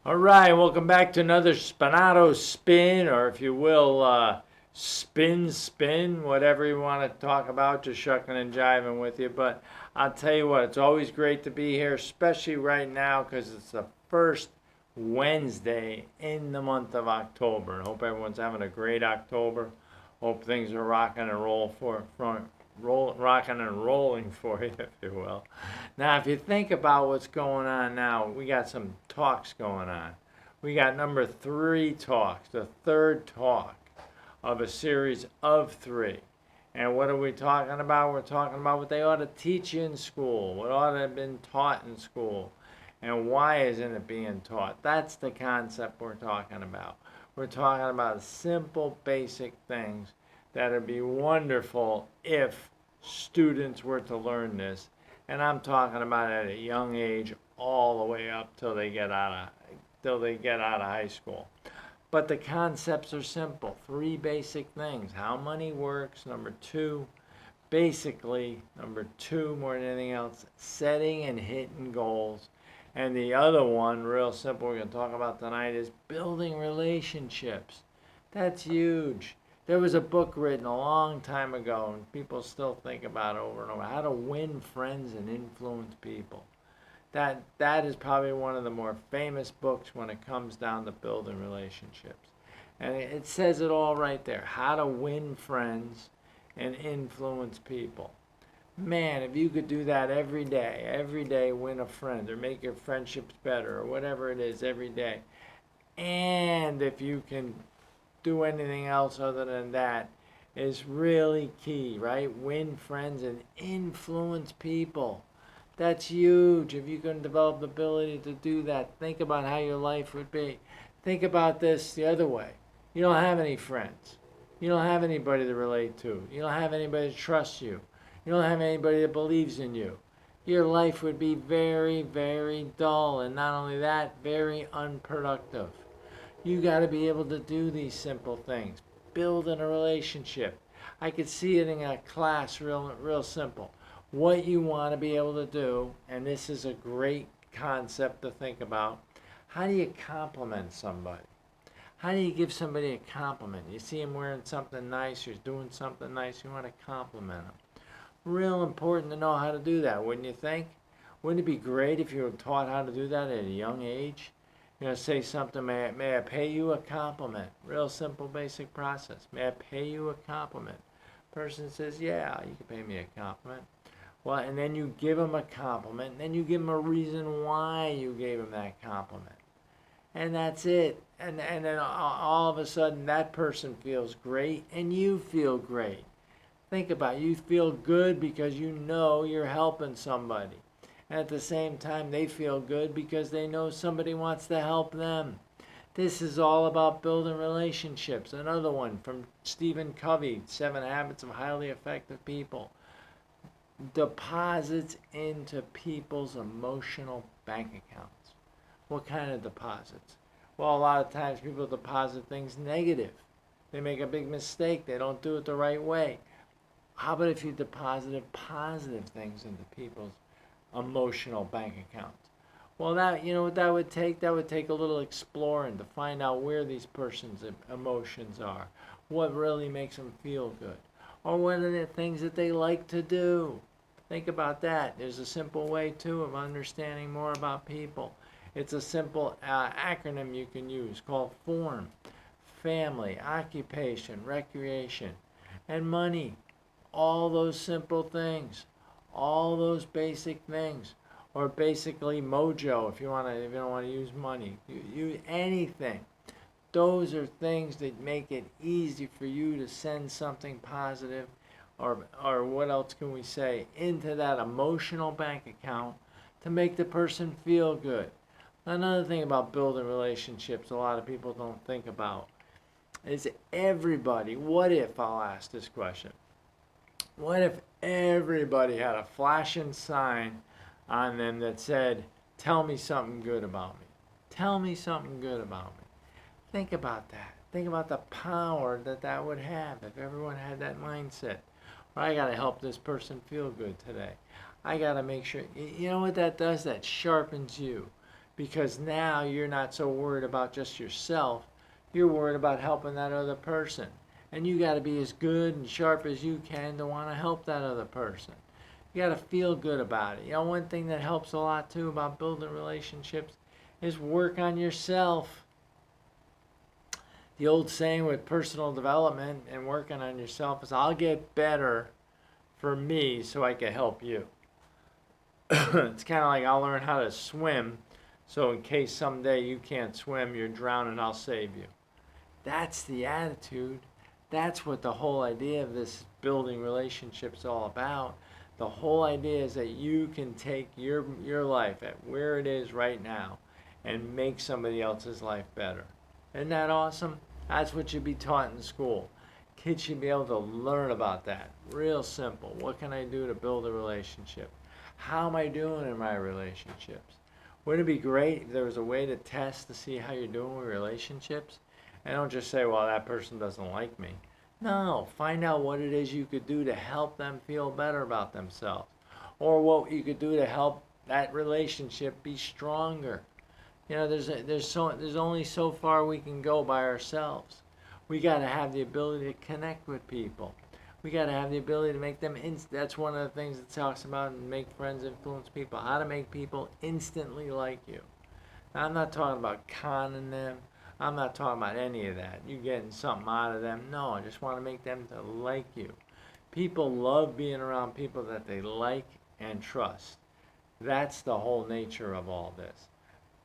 All right, welcome back to another Spinato Spin, or if you will, spin, whatever you want to talk about, just shucking and jiving with you. But I'll tell you what, it's always great to be here, especially right now because it's the first Wednesday in the month of October. I hope everyone's having a great October. Hope things are rocking and rocking and rolling for you, if you will. Now, if you think about what's going on now, we got some talks going on. We got number 3 talks, the third talk of a series of 3. And what are we talking about? We're talking about what they ought to teach you in school, what ought to have been taught in school, and why isn't it being taught? That's the concept we're talking about. We're talking about simple, basic things that would be wonderful if students were to learn this. And I'm talking about at a young age all the way up till they get out of high school. But the concepts are simple. 3 basic things. How money works, number 2. Basically, number 2 more than anything else, setting and hitting goals. And the other one, real simple, we're going to talk about tonight, is building relationships. That's huge. There was a book written a long time ago, and people still think about it over and over, how to win friends and influence people. That is probably one of the more famous books when it comes down to building relationships. And it says it all right there, how to win friends and influence people. Man, if you could do that every day win a friend or make your friendships better or whatever it is every day. And if you can do anything else other than that, is really key, right? Win friends and influence people. That's huge. If you can develop the ability to do that, think about how your life would be. Think about this the other way. You don't have any friends. You don't have anybody to relate to. You don't have anybody to trust you. You don't have anybody that believes in you. Your life would be very, very dull, and not only that, very unproductive. You got to be able to do these simple things. Building a relationship. I could see it in a class real simple. What you want to be able to do, and this is a great concept to think about. How do you compliment somebody? How do you give somebody a compliment? You see them wearing something nice, you're doing something nice, you want to compliment them. Real important to know how to do that, wouldn't you think? Wouldn't it be great if you were taught how to do that at a young age? Say something, may I pay you a compliment? Real simple, basic process. May I pay you a compliment? Person says, yeah, you can pay me a compliment. Well, and then you give them a compliment, and then you give them a reason why you gave them that compliment. And that's it. And then all of a sudden, that person feels great, and you feel great. Think about it. You feel good because you know you're helping somebody. And at the same time, they feel good because they know somebody wants to help them. This is all about building relationships. Another one from Stephen Covey, 7 Habits of Highly Effective People. Deposits into people's emotional bank accounts. What kind of deposits? Well, a lot of times people deposit things negative. They make a big mistake. They don't do it the right way. How about if you deposited positive things into people's emotional bank accounts? Well, that, you know what that would take? That would take a little exploring to find out where these person's emotions are, what really makes them feel good, or what are the things that they like to do. Think about that. There's a simple way, too, of understanding more about people. It's a simple acronym you can use called FORM. Family, occupation, recreation, and money. All those simple things. All those basic things. Or basically mojo if you don't want to use money. You anything. Those are things that make it easy for you to send something positive or what else can we say, into that emotional bank account to make the person feel good. Another thing about building relationships a lot of people don't think about is everybody, what if, I'll ask this question, what if everybody had a flashing sign on them that said, tell me something good about me. Tell me something good about me. Think about that. Think about the power that would have if everyone had that mindset. I got to help this person feel good today. I got to make sure. You know what that does? That sharpens you. because now you're not so worried about just yourself. You're worried about helping that other person. And you got to be as good and sharp as you can to want to help that other person. You got to feel good about it. You know, one thing that helps a lot too about building relationships is work on yourself. The old saying with personal development and working on yourself is, I'll get better for me so I can help you. It's kind of like, I'll learn how to swim, so in case someday you can't swim, you're drowning, I'll save you. That's the attitude. That's what the whole idea of this building relationships all about. The whole idea is that you can take your life at where it is right now and make somebody else's life better. Isn't that awesome? That's what should be taught in school. Kids should be able to learn about that. Real simple. What can I do to build a relationship? How am I doing in my relationships? Wouldn't it be great if there was a way to test to see how you're doing with relationships? And don't just say, well, that person doesn't like me. No, find out what it is you could do to help them feel better about themselves. Or what you could do to help that relationship be stronger. You know, there's only so far we can go by ourselves. We got to have the ability to connect with people. We got to have the ability to make them, that's one of the things it talks about in Make Friends, Influence People, how to make people instantly like you. Now, I'm not talking about conning them. I'm not talking about any of that. You getting something out of them. No, I just want to make them to like you. People love being around people that they like and trust. That's the whole nature of all this.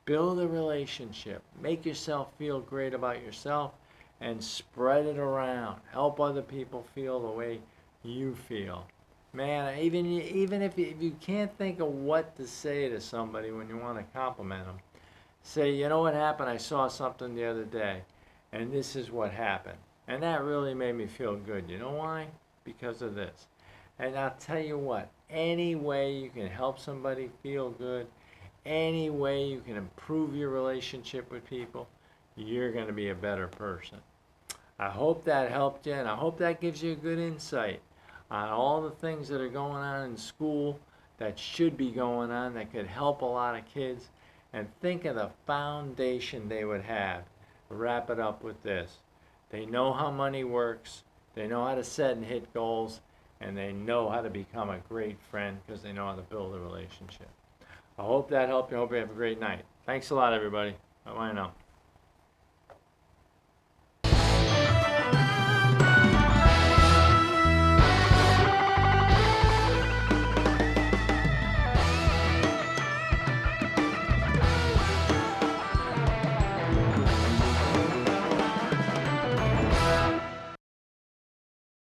Build a relationship. Make yourself feel great about yourself and spread it around. Help other people feel the way you feel. Man, even if you can't think of what to say to somebody when you want to compliment them, say, you know what happened? I saw something the other day, and this is what happened. And that really made me feel good. You know why? Because of this. And I'll tell you what, any way you can help somebody feel good, any way you can improve your relationship with people, you're going to be a better person. I hope that helped you, and I hope that gives you a good insight on all the things that are going on in school that should be going on that could help a lot of kids. And think of the foundation they would have. Wrap it up with this. They know how money works, they know how to set and hit goals, and they know how to become a great friend because they know how to build a relationship. I hope that helped you. I hope you have a great night. Thanks a lot, everybody. Bye-bye now.